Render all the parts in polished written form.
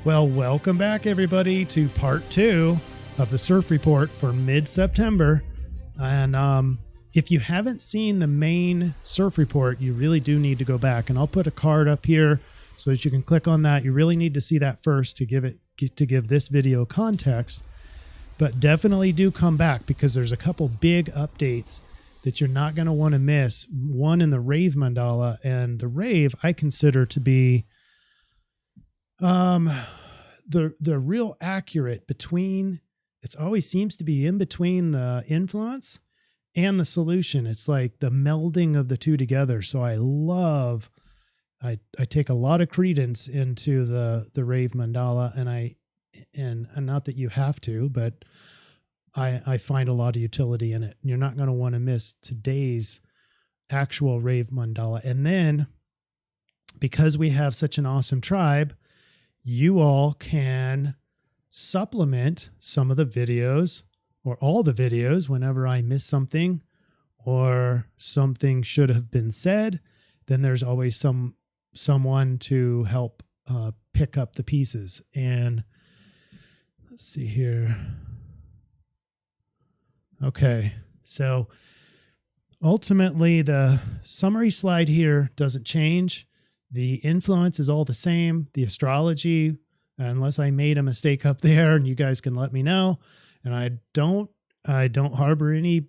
Well, welcome back, everybody, to part 2 of the CIRF report for mid-September. And if you haven't seen the main CIRF report, you really do need to go back. And I'll put a card up here so that you can click on that. You really need to see that first to give this video context. But definitely do come back because there's a couple big updates that you're not going to want to miss. One in the Rave Mandala, and the Rave I consider to be the real accurate between. It always seems to be in between the influence and the solution. It's like the melding of the two together. So I take a lot of credence into the Rave Mandala, and not that you have to, but I find a lot of utility in it. You're not going to want to miss today's actual Rave Mandala. And then because we have such an awesome tribe, you all can supplement some of the videos or all the videos whenever I miss something or something should have been said. Then there's always someone to help pick up the pieces. And let's see here. Okay, so ultimately the summary slide here doesn't change. The influence is all the same. The astrology, unless I made a mistake up there, and you guys can let me know. And I don't harbor any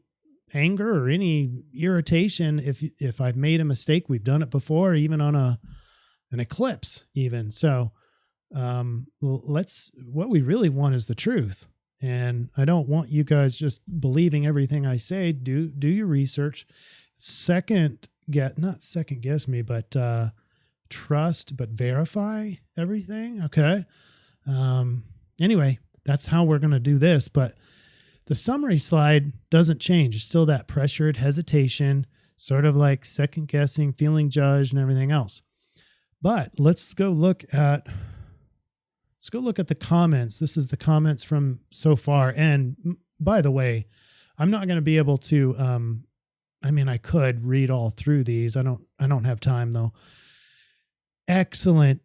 anger or any irritation if I've made a mistake. We've done it before, even on an eclipse even. So what we really want is the truth. And I don't want you guys just believing everything I say. Do your research. Not second guess me, but trust, but verify everything. Okay. Anyway, that's how we're going to do this. But the summary slide doesn't change. It's still that pressured hesitation, sort of like second guessing, feeling judged, and everything else. But let's go look at the comments. This is the comments from so far. And by the way, I'm not going to be able to, I could read all through these. I don't have time though. Excellent,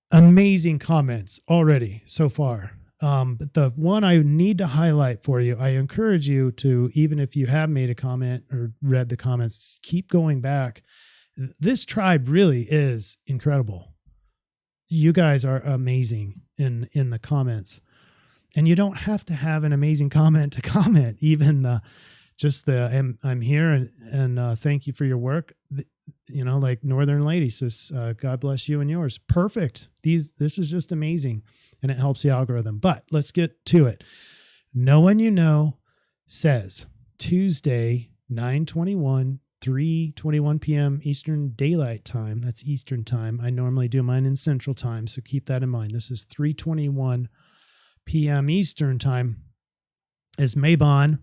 amazing comments already so far. But the one I need to highlight for you, I encourage you to, even if you have made a comment or read the comments, keep going back. This tribe really is incredible. You guys are amazing in the comments, and you don't have to have an amazing comment to comment. Even I'm here and thank you for your work. Like Northern Lady says, God bless you and yours. Perfect. This is just amazing, and it helps the algorithm. But let's get to it. No One You Know says Tuesday, 9/21. 3:21 p.m. Eastern Daylight Time. That's Eastern Time. I normally do mine in Central Time, so keep that in mind. This is 3:21 p.m. Eastern Time is Mabon,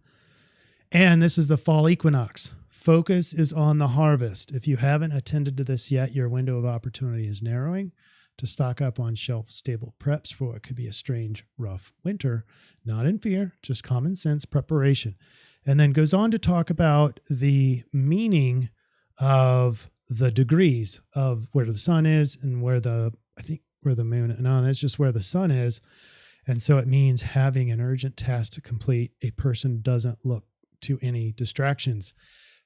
and this is the fall equinox. Focus is on the harvest. If you haven't attended to this yet, your window of opportunity is narrowing to stock up on shelf-stable preps for what could be a strange, rough winter. Not in fear, just common sense preparation. And then goes on to talk about the meaning of the degrees of where the sun is and where the moon, no, that's just where the sun is. And so it means having an urgent task to complete. A person doesn't look to any distractions.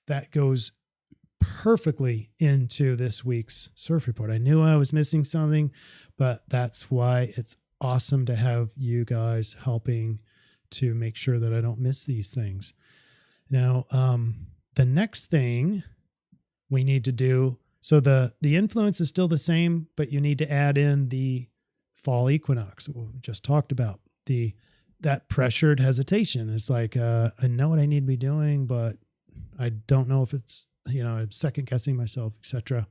That goes perfectly into this week's CIRF report. I knew I was missing something, but that's why it's awesome to have you guys helping to make sure that I don't miss these things. Now, the next thing we need to do, so the influence is still the same, but you need to add in the fall equinox, what we just talked about. That pressured hesitation. It's like, I know what I need to be doing, but I don't know if it's, I'm second guessing myself, etc.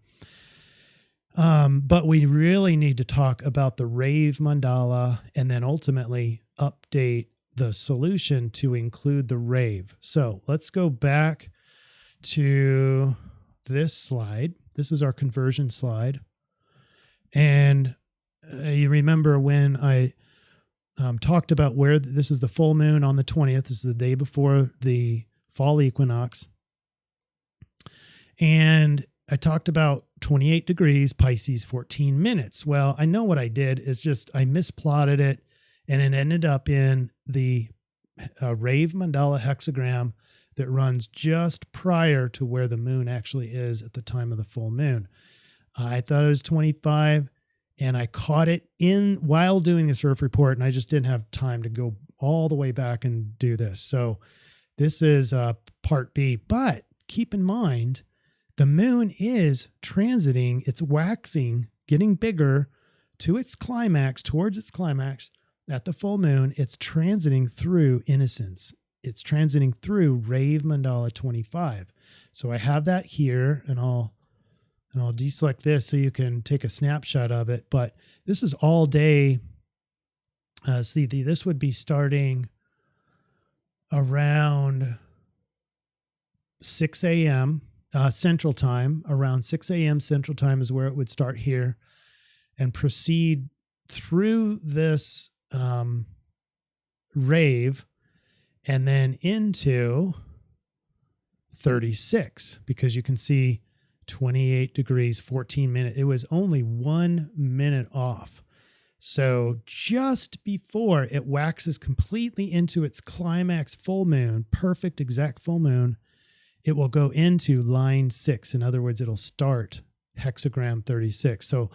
But we really need to talk about the Rave Mandala and then ultimately update the solution to include the Rave. So let's go back to this slide. This is our conversion slide. And you remember when I talked about where this is the full moon on the 20th. This is the day before the fall equinox. And I talked about 28 degrees, Pisces, 14 minutes. Well, I know what I did is just I misplotted it, and it ended up in the Rave Mandala hexagram that runs just prior to where the moon actually is at the time of the full moon. I thought it was 25, and I caught it in while doing the CIRF report, and I just didn't have time to go all the way back and do this. So this is part B. But keep in mind, the moon is transiting, it's waxing, getting bigger to its climax, towards its climax at the full moon. It's transiting through innocence. It's transiting through Rave Mandala 25. So I have that here, and I'll deselect this so you can take a snapshot of it. But this is all day. This would be starting around 6 a.m. Central Time. Around 6 a.m. Central Time is where it would start here and proceed through this rave and then into 36, because you can see 28 degrees, 14 minutes. It was only 1 minute off. So just before it waxes completely into its climax full moon, perfect exact full moon, it will go into line 6. In other words, it'll start hexagram 36. So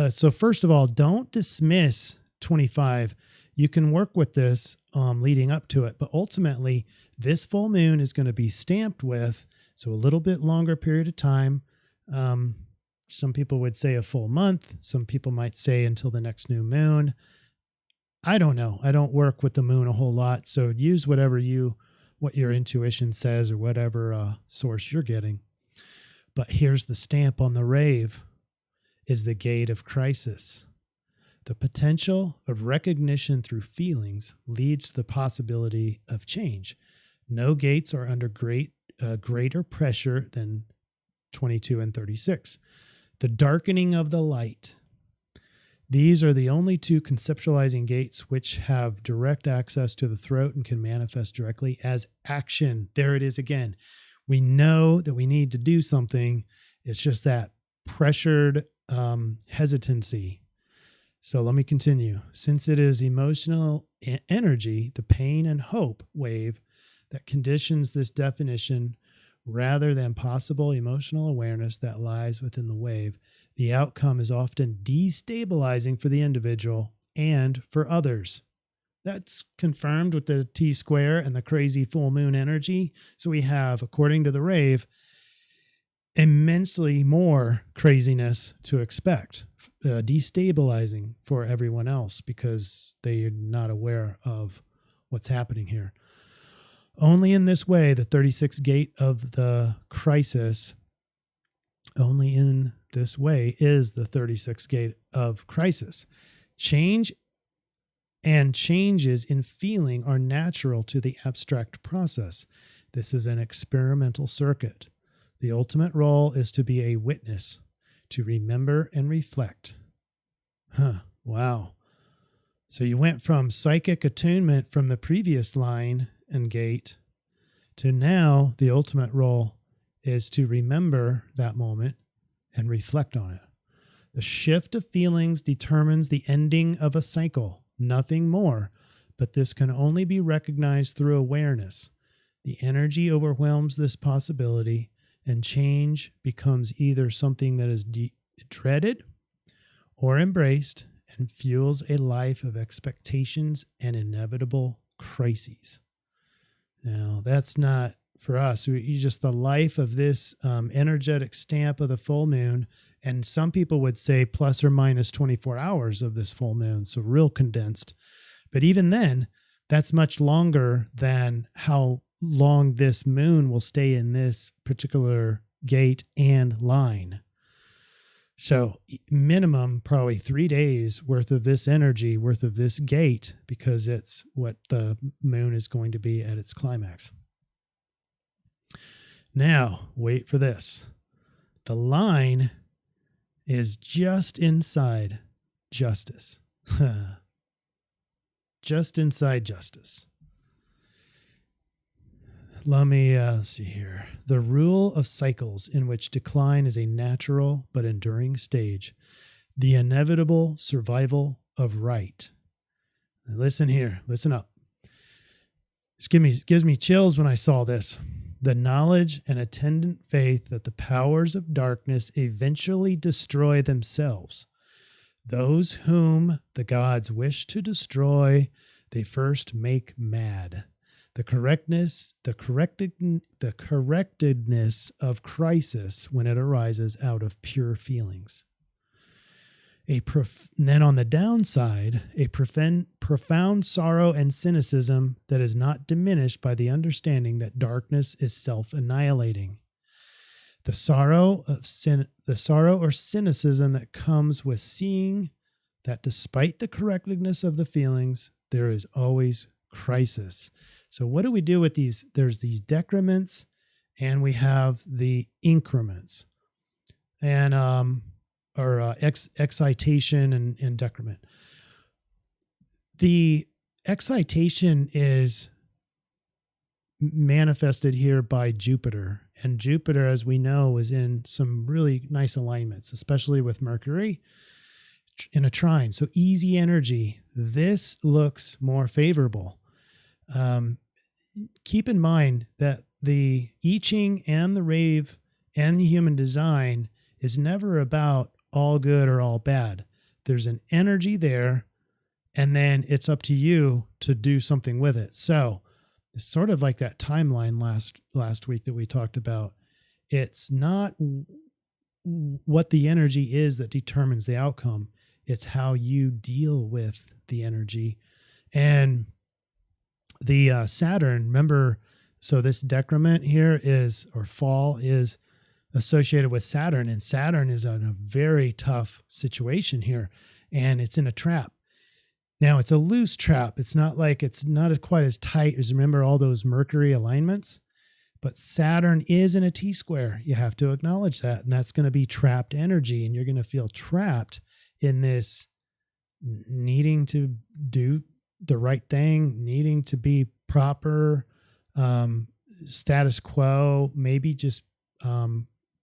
so first of all, don't dismiss 25. You can work with this leading up to it, but ultimately this full moon is going to be stamped with, so a little bit longer period of time. Some people would say a full month. Some people might say until the next new moon. I don't know. I don't work with the moon a whole lot. So use what your intuition says, or whatever source you're getting. But here's the stamp on the rave, is the gate of crisis. The potential of recognition through feelings leads to the possibility of change. No gates are under greater pressure than 22 and 36. The darkening of the light. These are the only two conceptualizing gates which have direct access to the throat and can manifest directly as action. There it is again. We know that we need to do something. It's just that pressured hesitancy. So let me continue. Since it is emotional energy, the pain and hope wave that conditions this definition, rather than possible emotional awareness that lies within the wave, the outcome is often destabilizing for the individual and for others. That's confirmed with the T-square and the crazy full moon energy. So we have, according to the rave, immensely more craziness to expect, destabilizing for everyone else because they're not aware of what's happening here. Only in this way, the 36th gate of the crisis, only in this way is the 36th gate of crisis. Change and changes in feeling are natural to the abstract process. This is an experimental circuit. The ultimate role is to be a witness, to remember and reflect. Wow. So you went from psychic attunement from the previous line and gate to now the ultimate role is to remember that moment and reflect on it. The shift of feelings determines the ending of a cycle, nothing more, but this can only be recognized through awareness. The energy overwhelms this possibility, and change becomes either something that is dreaded or embraced and fuels a life of expectations and inevitable crises. Now, that's not for us. Just the life of this energetic stamp of the full moon, and some people would say plus or minus 24 hours of this full moon, so real condensed. But even then, that's much longer than how long this moon will stay in this particular gate and line. So minimum probably 3 days worth of this energy, worth of this gate, because it's what the moon is going to be at its climax. Now, wait for this. The line is just inside justice. Just inside justice. Let me see here. The rule of cycles in which decline is a natural but enduring stage. The inevitable survival of right. Now listen here. Listen up. This gives me chills when I saw this. The knowledge and attendant faith that the powers of darkness eventually destroy themselves. Those whom the gods wish to destroy, they first make mad. The correctedness of crisis when it arises out of pure feelings. Then on the downside, a profound sorrow and cynicism that is not diminished by the understanding that darkness is self-annihilating. The sorrow or cynicism that comes with seeing that despite the correctness of the feelings, there is always crisis. So what do we do with these? There's these decrements and we have the increments and, excitation and decrement. The excitation is manifested here by Jupiter. And Jupiter, as we know, is in some really nice alignments, especially with Mercury in a trine. So easy energy. This looks more favorable. Keep in mind that the I Ching and the Rave and the human design is never about all good or all bad. There's an energy there, and then it's up to you to do something with it. So it's sort of like that timeline last week that we talked about. It's not what the energy is that determines the outcome. It's how you deal with the energy. And the Saturn, remember, so this decrement here is, or fall is associated with Saturn, and Saturn is in a very tough situation here, and it's in a trap. Now it's a loose trap. It's not quite as tight as, remember, all those Mercury alignments, but Saturn is in a T-square. You have to acknowledge that, and that's going to be trapped energy, and you're going to feel trapped in this needing to do the right thing, needing to be proper, status quo, maybe just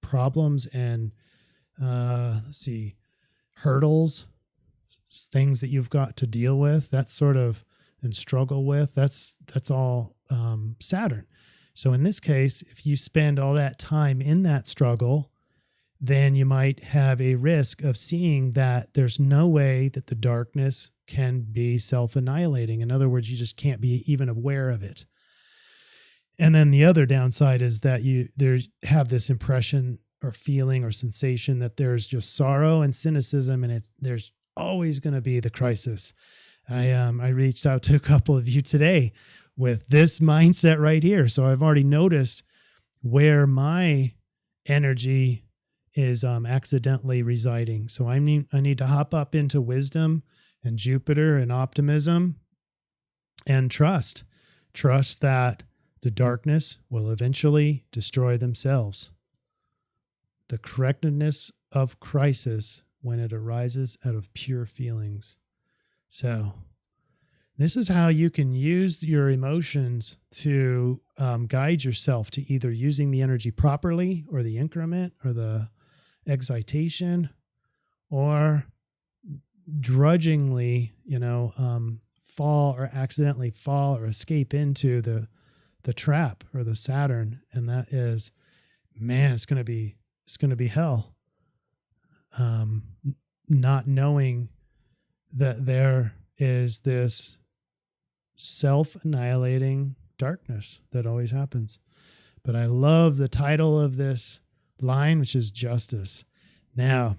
problems and hurdles, things that you've got to deal with, that sort of, and struggle with. That's all Saturn. So in this case, if you spend all that time in that struggle, then you might have a risk of seeing that there's no way that the darkness can be self-annihilating. In other words, you just can't be even aware of it. And then the other downside is that you have this impression or feeling or sensation that there's just sorrow and cynicism, and there's always going to be the crisis. I reached out to a couple of you today with this mindset right here. So I've already noticed where my energy is accidentally residing. So I need to hop up into wisdom and Jupiter and optimism and trust that the darkness will eventually destroy themselves. The correctness of crisis when it arises out of pure feelings. So this is how you can use your emotions to guide yourself to either using the energy properly, or the increment, or the excitation, or drudgingly, fall or accidentally fall or escape into the trap or the Saturn. And that is, man, it's going to be hell. Not knowing that there is this self-annihilating darkness that always happens. But I love the title of this line, which is justice. Now,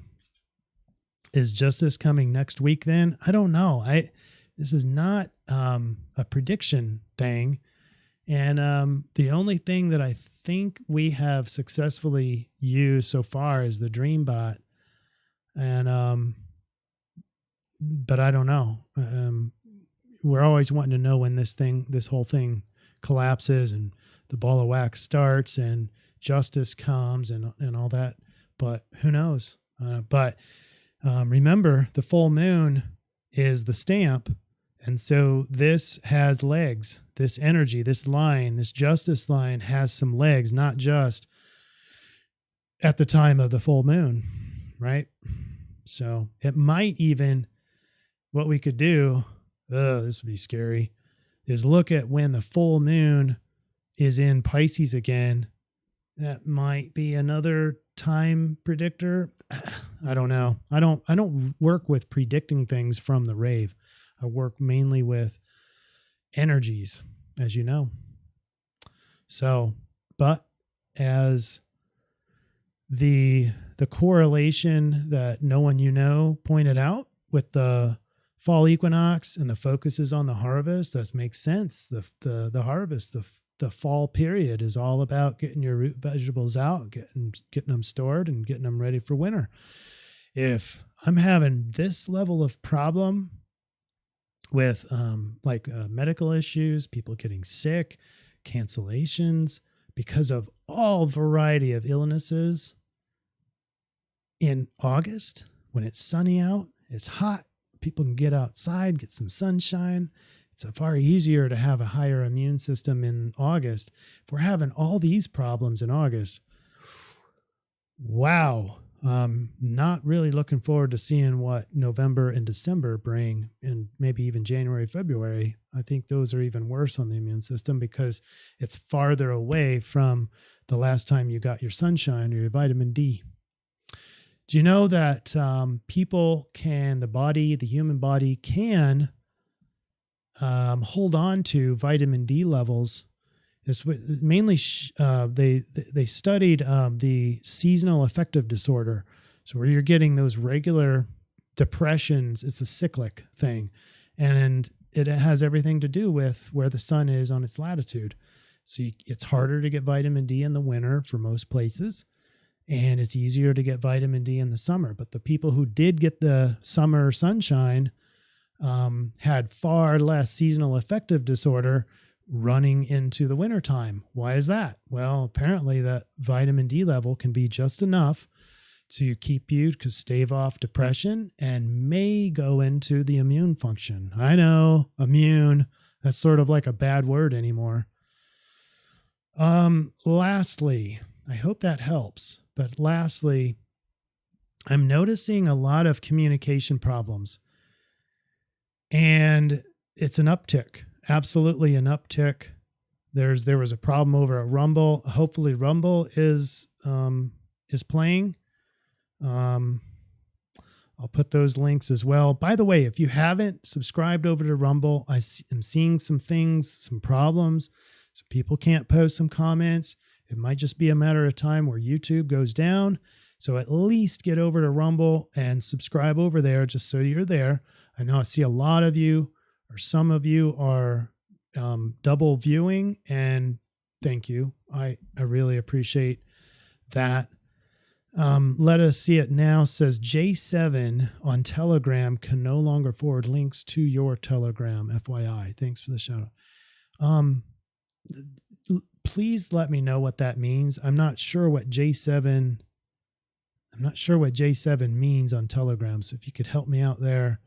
is justice coming next week then? I don't know. This is not a prediction thing. And the only thing that I think we have successfully used so far is the Dreambot. And but I don't know. We're always wanting to know when this whole thing collapses and the ball of wax starts and justice comes and all that. But who knows? But remember, the full moon is the stamp, And so this has legs, this energy, this line, this justice line has some legs, not just at the time of the full moon, right? So it might even, what we could do, this would be scary, is look at when the full moon is in Pisces again. That might be another time predictor. I don't know. I don't work with predicting things from the Rave. I work mainly with energies, as you know. So, but as the correlation that no one you know pointed out with the fall equinox and the focus is on the harvest, that makes sense. The harvest, the fall period is all about getting your root vegetables out, getting them stored and getting them ready for winter. If I'm having this level of problem with medical issues, people getting sick, cancellations because of all variety of illnesses in August, when it's sunny out, it's hot, people can get outside, get some sunshine. It's far easier to have a higher immune system in August. If we're having all these problems in August, wow. Not really looking forward to seeing what November and December bring, and maybe even January, February. I think those are even worse on the immune system because it's farther away from the last time you got your sunshine or your vitamin D. Do you know that the human body can hold on to vitamin D levels? It's mainly they studied the seasonal affective disorder. So where you're getting those regular depressions, it's a cyclic thing, and it has everything to do with where the sun is on its latitude. So it's harder to get vitamin D in the winter for most places, and it's easier to get vitamin D in the summer. But the people who did get the summer sunshine had far less seasonal affective disorder running into the wintertime. Why is that? Well, apparently that vitamin D level can be just enough to keep you to stave off depression and may go into the immune function. I know, immune, that's sort of like a bad word anymore. Lastly, I hope that helps, but lastly, I'm noticing a lot of communication problems, and it's an uptick. Absolutely an uptick. There was a problem over at Rumble. Hopefully Rumble is playing. I'll put those links as well. By the way, if you haven't subscribed over to Rumble, I am seeing some things, some problems. So people can't post some comments. It might just be a matter of time where YouTube goes down. So at least get over to Rumble and subscribe over there just so you're there. I know I see a lot of you, or some of you are double viewing, and thank you. I really appreciate that. Let us see it now. Says J7 on Telegram can no longer forward links to your Telegram. FYI. Thanks for the shout out. Please let me know what that means. I'm not sure what J7 means on Telegram. So if you could help me out there.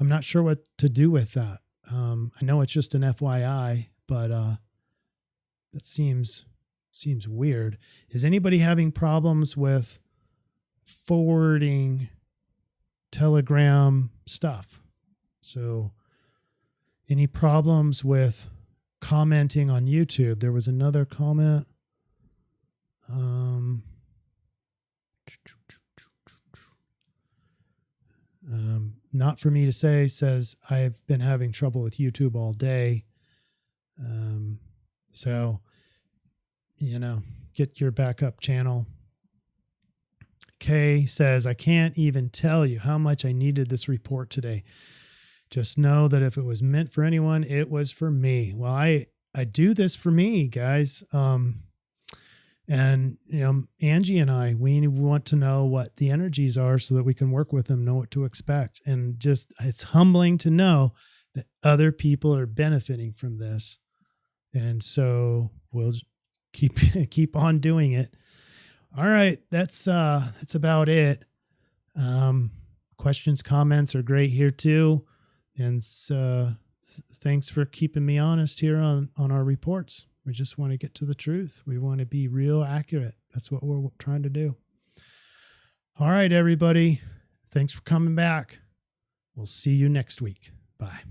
I'm not sure what to do with that. I know it's just an FYI, but that seems weird. Is anybody having problems with forwarding Telegram stuff? So any problems with commenting on YouTube? There was another comment. Not for me to say, says I've been having trouble with YouTube all day. So, get your backup channel. Kay says, I can't even tell you how much I needed this report today. Just know that if it was meant for anyone, it was for me. Well, I do this for me, guys. And, Angie and I, we want to know what the energies are so that we can work with them, know what to expect. And just, it's humbling to know that other people are benefiting from this. And so we'll keep on doing it. All right. That's about it. Questions, comments are great here too. And thanks for keeping me honest here on our reports. We just want to get to the truth. We want to be real accurate. That's what we're trying to do. All right, everybody. Thanks for coming back. We'll see you next week. Bye.